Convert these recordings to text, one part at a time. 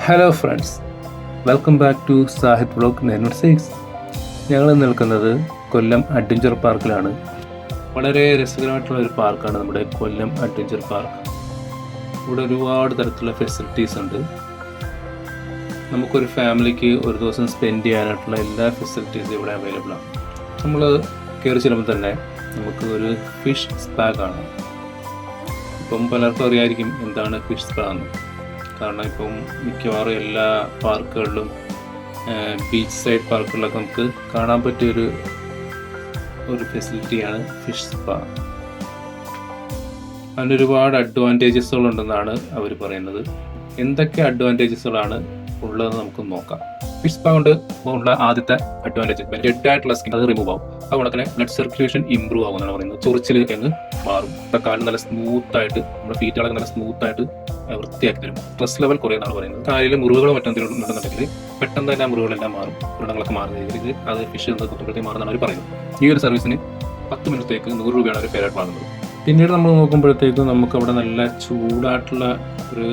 Hello friends, welcome back to Sahid vlog 916. ഞങ്ങൾ നിൽക്കുന്നത് കൊല്ലം adventure പാർക്കിലാണ്. വളരെ രസകരമായിട്ടുള്ള ഒരു പാർക്കാണ് നമ്മുടെ കൊല്ലം അഡ്വഞ്ചർ പാർക്ക്. ഇവിടെ ഒരുപാട് തരത്തിലുള്ള ഫെസിലിറ്റീസ് ഉണ്ട്. നമുക്കൊരു ഫാമിലിക്ക് ഒരു ദിവസം സ്പെൻഡ് ചെയ്യാനായിട്ടുള്ള എല്ലാ ഫെസിലിറ്റീസും ഇവിടെ അവൈലബിൾ ആണ്. നമ്മൾ കയറി ചെല്ലുമ്പോൾ തന്നെ നമുക്ക് ഒരു ഫിഷ് സ്പാ കാണാം. ഇപ്പം പലർക്കും അറിയായിരിക്കും എന്താണ് ഫിഷ് സ്പാ എന്ന്. കാരണം ഇപ്പം മിക്കവാറും എല്ലാ പാർക്കുകളിലും ബീച്ച് സൈഡ് പാർക്കുകളിലൊക്കെ നമുക്ക് കാണാൻ പറ്റിയൊരു ഫെസിലിറ്റിയാണ് ഫിഷ് സ്പാ. അതിന് ഒരുപാട് അഡ്വാൻറ്റേജസുകളുണ്ടെന്നാണ് അവർ പറയുന്നത്. എന്തൊക്കെ അഡ്വാൻറ്റേജസുകളാണ് ഉള്ളതെന്ന് നമുക്ക് നോക്കാം. ഫിഷ് സ്പാ കൊണ്ട് ഉള്ള ആദ്യത്തെ അഡ്വാൻറ്റേജ് ഡെഡ് ആയിട്ടുള്ള സ്കിൻ അത് റിമൂവ് ആവും. അതുകൊണ്ട് തന്നെ ബ്ലഡ് സർക്കുലേഷൻ ഇമ്പ്രൂവ് ആവും എന്നാണ് പറയുന്നത്. ചൊറിച്ചിൽ അങ്ങ് മാറും. കാല് നല്ല സ്മൂത്തായിട്ട്, നമ്മുടെ ഫീറ്റുകളൊക്കെ നല്ല സ്മൂത്തായിട്ട് വൃത്തിയാക്കി തരും. സ്ട്രെസ് ലെവൽ കുറയുന്നതാണ് പറയുന്നത്. കാലിൽ മുറിവുകളോ മറ്റെന്തെങ്കിലും ഉണ്ടെന്നുണ്ടെങ്കിൽ പെട്ടെന്ന് തന്നെ മുറിവുകളെല്ലാം മാറും, വ്രണങ്ങളൊക്കെ മാറുന്ന രീതിയിൽ അത് ഫിഷ് എന്ന് കുത്തുമ്പോഴത്തേക്ക് മാറുന്നതാണ് അവർ പറയുന്നത്. ഈ ഒരു സർവീസിന് 10 മിനിറ്റത്തേക്ക് 100 രൂപയാണ് അവർ ഫെയറായിട്ട് വാങ്ങുന്നത്. പിന്നീട് നമ്മൾ നോക്കുമ്പോഴത്തേക്കും നമുക്ക് അവിടെ നല്ല ചൂടായിട്ടുള്ള ഒരു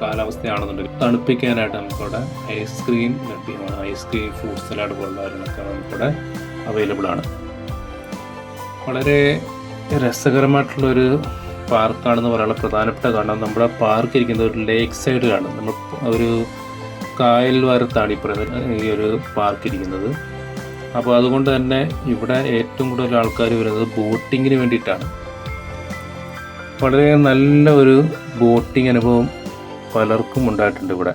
കാലാവസ്ഥയാണെന്നുണ്ടെങ്കിൽ തണുപ്പിക്കാനായിട്ട് നമുക്കവിടെ ഐസ്ക്രീം ലഭ്യമാണ്. ഐസ്ക്രീം, ഫ്രൂട്ട് സലാഡ് പോലുള്ള കാര്യങ്ങളൊക്കെ നമുക്കിവിടെ അവൈലബിൾ ആണ്. വളരെ രസകരമായിട്ടുള്ളൊരു പാർക്കാണെന്ന് പറയാനുള്ള പ്രധാനപ്പെട്ട കാരണം നമ്മുടെ പാർക്ക് ഇരിക്കുന്നത് ഒരു ലേക്ക് സൈഡിലാണ്. നമ്മൾ ഒരു കായൽ വാരത്താണ് ഈ ഒരു പാർക്ക് ഇരിക്കുന്നത്. അപ്പോൾ അതുകൊണ്ട് തന്നെ ഇവിടെ ഏറ്റവും കൂടുതൽ ആൾക്കാർ വരുന്നത് ബോട്ടിങ്ങിന് വേണ്ടിയിട്ടാണ്. വളരെ നല്ല ഒരു ബോട്ടിംഗ് അനുഭവം പലർക്കും ഉണ്ടായിട്ടുണ്ട് ഇവിടെ.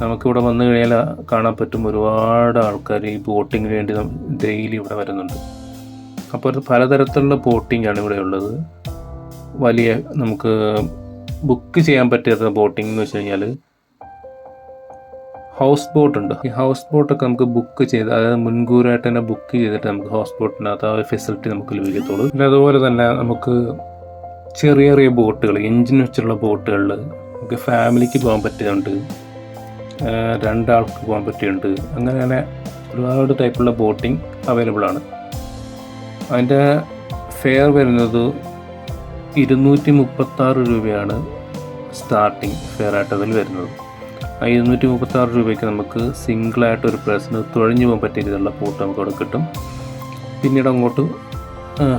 നമുക്കിവിടെ വന്നു കഴിഞ്ഞാൽ കാണാൻ പറ്റും ഒരുപാട് ആൾക്കാർ ഈ ബോട്ടിങ്ങിന് വേണ്ടി ഡെയിലി ഇവിടെ വരുന്നുണ്ട്. അപ്പോൾ പലതരത്തിലുള്ള ബോട്ടിങ്ങാണ് ഇവിടെ ഉള്ളത്. വലിയ നമുക്ക് ബുക്ക് ചെയ്യാൻ പറ്റാത്ത ബോട്ടിംഗ് എന്ന് വെച്ച് കഴിഞ്ഞാൽ ഹൗസ് ബോട്ടുണ്ട്. ഈ ഹൗസ് ബോട്ടൊക്കെ നമുക്ക് ബുക്ക് ചെയ്ത്, അതായത് മുൻകൂറായിട്ട് തന്നെ ബുക്ക് ചെയ്തിട്ട് നമുക്ക് ഹൗസ് ബോട്ടിനകത്ത് ആ ഫെസിലിറ്റി നമുക്ക് ലഭിക്കത്തുള്ളൂ. പിന്നെ അതുപോലെ തന്നെ നമുക്ക് ചെറിയ ചെറിയ ബോട്ടുകൾ, എൻജിൻ വെച്ചുള്ള ബോട്ടുകളിൽ നമുക്ക് ഫാമിലിക്ക് പോകാൻ പറ്റിയുണ്ട്, 2 ആൾക്ക് പോകാൻ പറ്റിയുണ്ട്. അങ്ങനെ ഒരുപാട് ടൈപ്പുള്ള ബോട്ടിംഗ് അവൈലബിൾ ആണ്. അതിൻ്റെ ഫെയർ വരുന്നത് 236 രൂപയാണ് സ്റ്റാർട്ടിങ് ഫെയർ ആയിട്ട് അതിൽ വരുന്നത്. ആ 236 രൂപയ്ക്ക് നമുക്ക് സിംഗിളായിട്ട് ഒരു പേഴ്സണ് തുഴഞ്ഞു പോകാൻ പറ്റിയ രീതിയിലുള്ള ബോട്ട് നമുക്ക് അവിടെ കിട്ടും. പിന്നീട് അങ്ങോട്ട്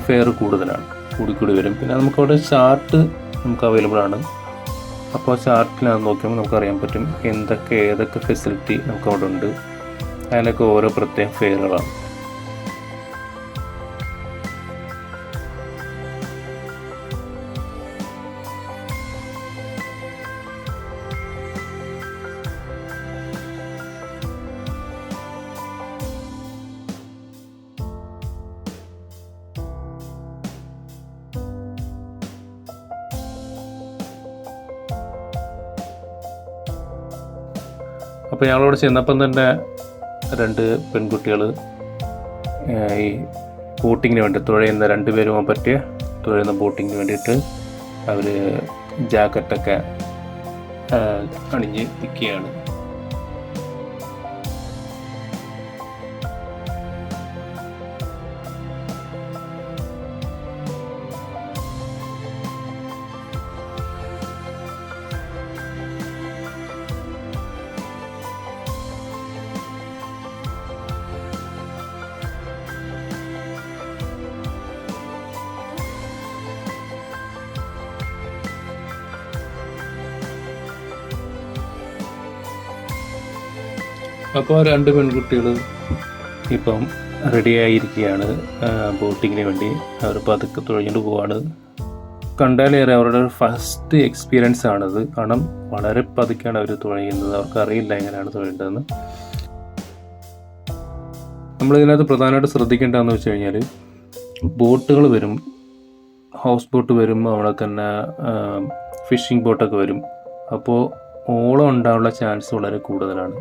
ഫെയർ കൂടുതലാണ്, കൂടിക്കൂടി വരും. പിന്നെ നമുക്കവിടെ ചാർട്ട് നമുക്ക് അവൈലബിൾ ആണ്. അപ്പോൾ ചാർട്ടിനകത്ത് നോക്കിയാൽ നമുക്കറിയാൻ പറ്റും ഏതൊക്കെ ഫെസിലിറ്റി നമുക്ക് അവിടെ ഉണ്ട്. അതിനൊക്കെ ഓരോ പ്രത്യേക ഫെയറുകളാണ്. അപ്പോൾ ഞങ്ങളോട് ചെന്നപ്പം തന്നെ 2 പെൺകുട്ടികൾ ഈ ബോട്ടിങ്ങിന് വേണ്ടി തുഴയുന്ന 2 പേരും പറ്റിയ തുഴയുന്ന ബോട്ടിങ്ങിന് വേണ്ടിയിട്ട് അവർ ജാക്കറ്റൊക്കെ അണിഞ്ഞ് നിൽക്കുകയാണ്. അപ്പോൾ 2 പെൺകുട്ടികൾ ഇപ്പം റെഡിയായിരിക്കുകയാണ് ബോട്ടിങ്ങിന് വേണ്ടി. അവർ പതുക്കെ തുഴഞ്ഞിട്ട് പോവാണ്. കണ്ടാലേറെ അവരുടെ ഫസ്റ്റ് എക്സ്പീരിയൻസ് ആണത്. കാരണം വളരെ പതുക്കെയാണ് അവർ തുഴയുന്നത്. അവർക്കറിയില്ല എങ്ങനെയാണ് തുഴയേണ്ടതെന്ന്. നമ്മളിതിനകത്ത് പ്രധാനമായിട്ട് ശ്രദ്ധിക്കേണ്ടതെന്ന് വെച്ച് കഴിഞ്ഞാൽ ബോട്ടുകൾ വരും, ഹൗസ് ബോട്ട് വരും, അവിടെ തന്നെ ഫിഷിംഗ് ബോട്ടൊക്കെ വരും. അപ്പോൾ ഓളം ഉണ്ടാവാനുള്ള ചാൻസ് വളരെ കൂടുതലാണ്.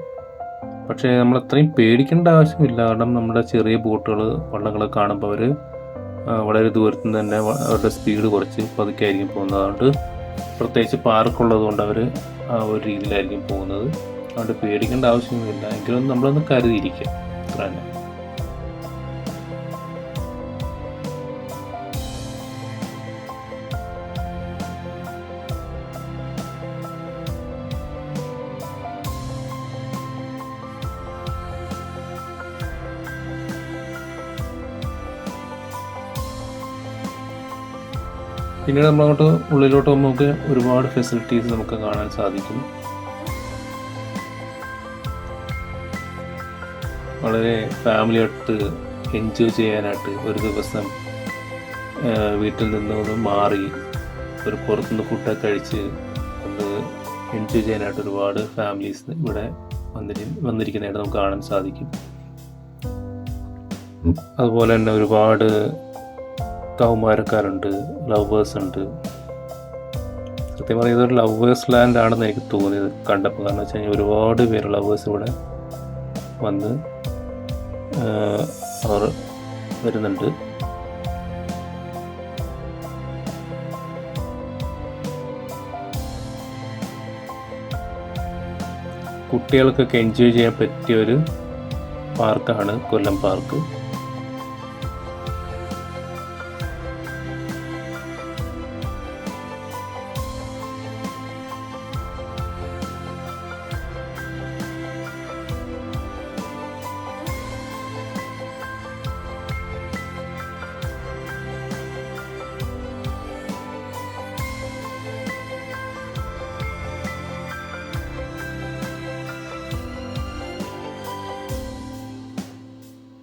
പക്ഷേ നമ്മൾ അത്രയും പേടിക്കേണ്ട ആവശ്യമില്ല. കാരണം നമ്മുടെ ചെറിയ ബോട്ടുകൾ, വള്ളങ്ങളൊക്കെ കാണുമ്പോൾ അവർ വളരെ ദൂരത്തു നിന്ന് തന്നെ അവരുടെ സ്പീഡ് കുറച്ച് പതുക്കെയായിരിക്കും പോകുന്നത്. അതുകൊണ്ട് പ്രത്യേകിച്ച് പാർക്കുള്ളത് കൊണ്ട് അവർ ആ ഒരു രീതിയിലായിരിക്കും പോകുന്നത്. അതുകൊണ്ട് പേടിക്കേണ്ട ആവശ്യമൊന്നുമില്ല. എങ്കിലും നമ്മളൊന്ന് കരുതിയിരിക്കുക, അത്ര തന്നെ. പിന്നീട് നമ്മളങ്ങോട്ട് ഉള്ളിലോട്ട് പോകുമ്പോൾ നമുക്ക് ഒരുപാട് ഫെസിലിറ്റീസ് നമുക്ക് കാണാൻ സാധിക്കും. വളരെ ഫാമിലിയായിട്ട് എൻജോയ് ചെയ്യാനായിട്ട് ഒരു ദിവസം വീട്ടിൽ നിന്ന് മാറി ഒരു പുറത്തുനിന്ന് ഫുഡൊക്കെ കഴിച്ച് ഒന്ന് എൻജോയ് ചെയ്യാനായിട്ട് ഒരുപാട് ഫാമിലീസ് ഇവിടെ വന്നിരിക്കുന്നതായിട്ട് നമുക്ക് കാണാൻ സാധിക്കും. അതുപോലെ തന്നെ ഒരുപാട് കൗമാരക്കാരുണ്ട്, ലവേഴ്സ് ഉണ്ട്. സത്യം പറഞ്ഞാൽ ഇതൊരു ലവേഴ്സ് ലാൻഡ് ആണെന്ന് എനിക്ക് തോന്നിയത് കണ്ടപ്പോൾ. കാരണം വെച്ച് കഴിഞ്ഞാൽ ഒരുപാട് പേര് ലവേഴ്സ് ഇവിടെ വന്ന് അവർ വരുന്നുണ്ട്. കുട്ടികൾക്കൊക്കെ എൻജോയ് ചെയ്യാൻ പറ്റിയ ഒരു പാർക്കാണ് കൊല്ലം പാർക്ക്.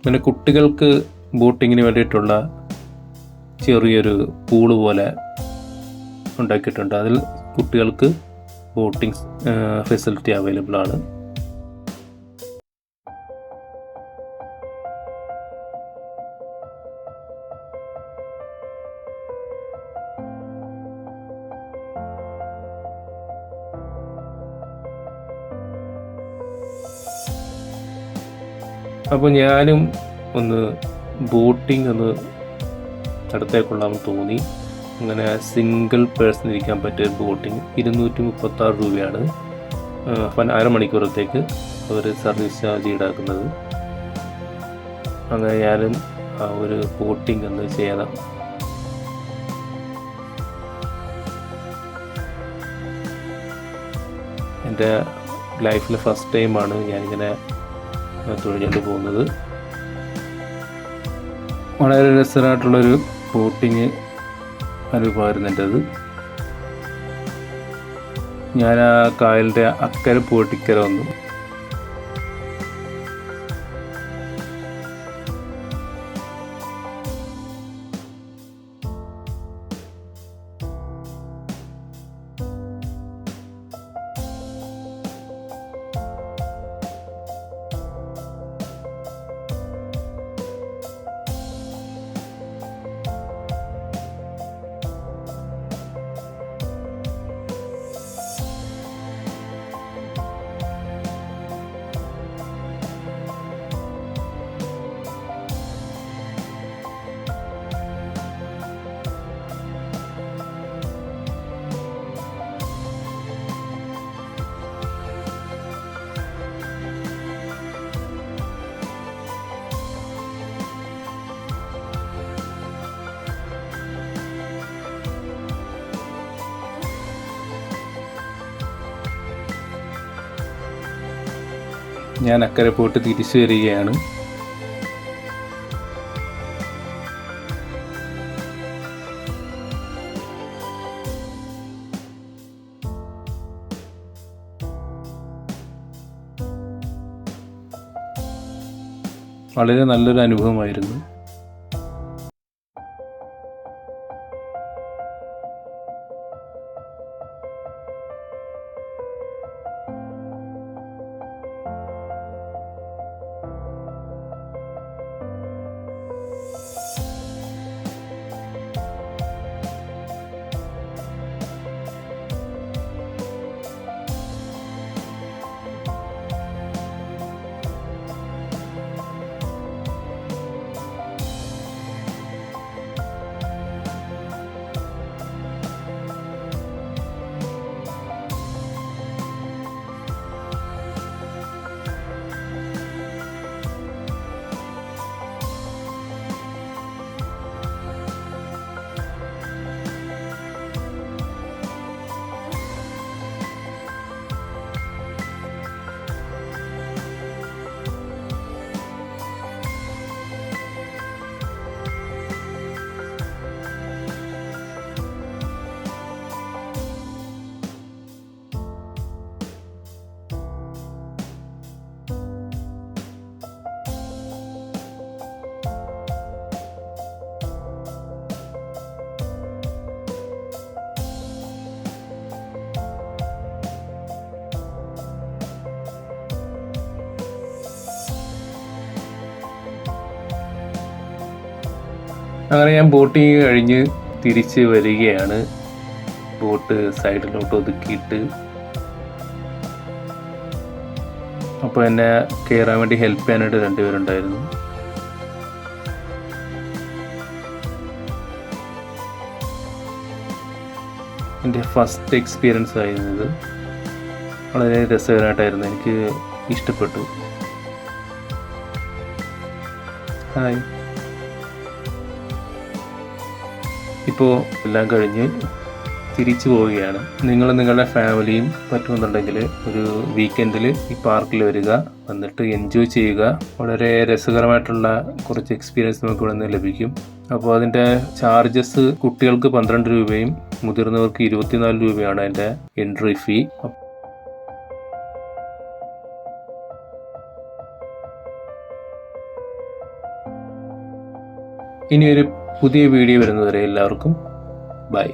പിന്നെ കുട്ടികൾക്ക് ബോട്ടിങ്ങിന് വേണ്ടിയിട്ടുള്ള ചെറിയൊരു പൂള് പോലെ ഉണ്ടാക്കിയിട്ടുണ്ട്. അതിൽ കുട്ടികൾക്ക് ബോട്ടിംഗ് ഫെസിലിറ്റി അവൈലബിൾ ആണ്. അപ്പോൾ ഞാനും ഒന്ന് ബോട്ടിംഗ് ഒന്ന് നടത്തിക്കൊള്ളാമെന്ന് തോന്നി. അങ്ങനെ സിംഗിൾ പേഴ്സൺ ഇരിക്കാൻ പറ്റിയ ബോട്ടിംഗ് 236 രൂപയാണ് അരമണിക്കൂറത്തേക്ക് അവർ സർവീസ് ചാർജ് ഈടാക്കുന്നത്. അങ്ങനെ ഞാനും ആ ഒരു ബോട്ടിംഗ് ഒന്ന് ചെയ്യണം. എൻ്റെ ലൈഫിൽ ഫസ്റ്റ് ടൈമാണ് ഞാനിങ്ങനെ തുഴഞ്ഞുകൊണ്ട് പോകുന്നത്. വളരെ രസമായിട്ടുള്ളൊരു ബോട്ടിങ് അനുഭവമായിരുന്നു എൻ്റേത്. ഞാൻ ആ കായലിൻ്റെ അക്കരെ പോയിട്ട് ഇക്കരെ വന്നു. ഞാൻ അക്കരെ പോയിട്ട് തിരിച്ചു വരികയാണ്. വളരെ നല്ലൊരു അനുഭവമായിരുന്നു. അങ്ങനെ ഞാൻ ബോട്ടിങ് കഴിഞ്ഞ് തിരിച്ച് വരികയാണ്. ബോട്ട് സൈഡിലോട്ട് ഒതുക്കിയിട്ട് അപ്പോൾ എന്നെ കയറാൻ വേണ്ടി ഹെൽപ്പ് ചെയ്യാനായിട്ട് 2 പേരുണ്ടായിരുന്നു. എൻ്റെ ഫസ്റ്റ് എക്സ്പീരിയൻസ് ആയിരുന്നു ഇത്. വളരെ രസകരമായിട്ടായിരുന്നു, എനിക്ക് ഇഷ്ടപ്പെട്ടു. ഹായ്. ഇപ്പോൾ എല്ലാം കഴിഞ്ഞ് തിരിച്ചു പോവുകയാണ്. നിങ്ങൾ നിങ്ങളുടെ ഫാമിലിയും പറ്റുമെന്നുണ്ടെങ്കിൽ ഒരു വീക്കെൻഡിൽ ഈ പാർക്കിൽ വരിക, വന്നിട്ട് എൻജോയ് ചെയ്യുക. വളരെ രസകരമായിട്ടുള്ള കുറച്ച് എക്സ്പീരിയൻസ് നമുക്ക് ഇവിടെ നിന്ന് ലഭിക്കും. അപ്പോൾ അതിൻ്റെ ചാർജസ് കുട്ടികൾക്ക് 12 രൂപയും മുതിർന്നവർക്ക് 24 രൂപയാണ് അതിൻ്റെ എൻട്രി ഫീ. ഇനിയൊരു പുതിയ വീഡിയോ വരുന്നതുവരെ എല്ലാവർക്കും ബൈ.